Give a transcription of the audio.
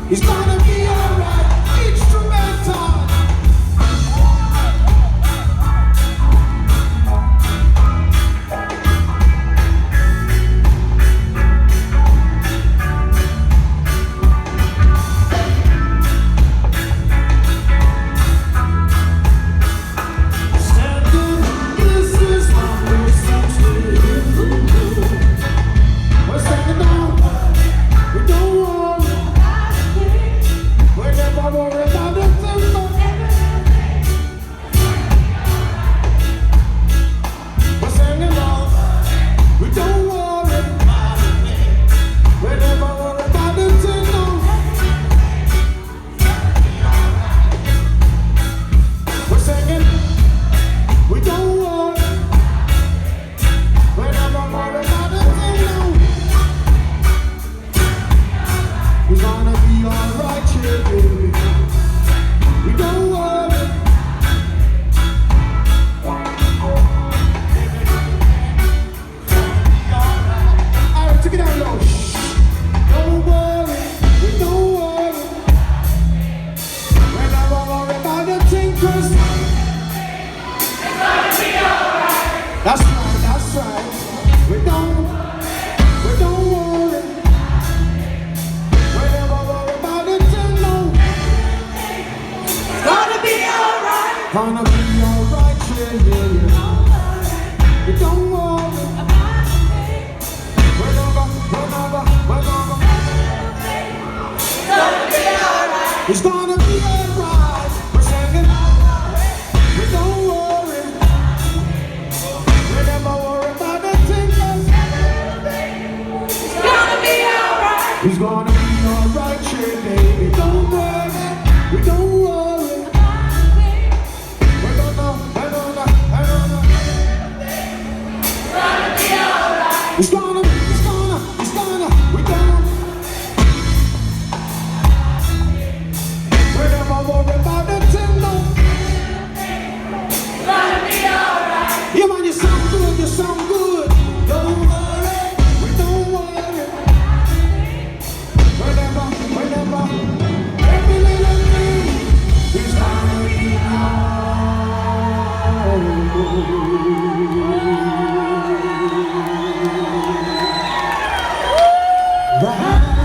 It's gonna be alright. Instrumental. That's right, that's right. We don't worry. We never worry about it till no. It's gonna be alright. Gonna be alright, yeah, yeah, yeah. We don't worry about it. It's gonna be alright. It's gonna be alright. We're singing. We don't worry. It's gonna be alright, yeah, baby. Don't worry, we don't worry. We're gonna. It's gonna be alright. It's gonna, we don't. We never worry about it till no. It's gonna be alright. Yeah, man, you sound good, you sound good. Don't worry, we don't worry. Whenever, every little thing is gonna be alright.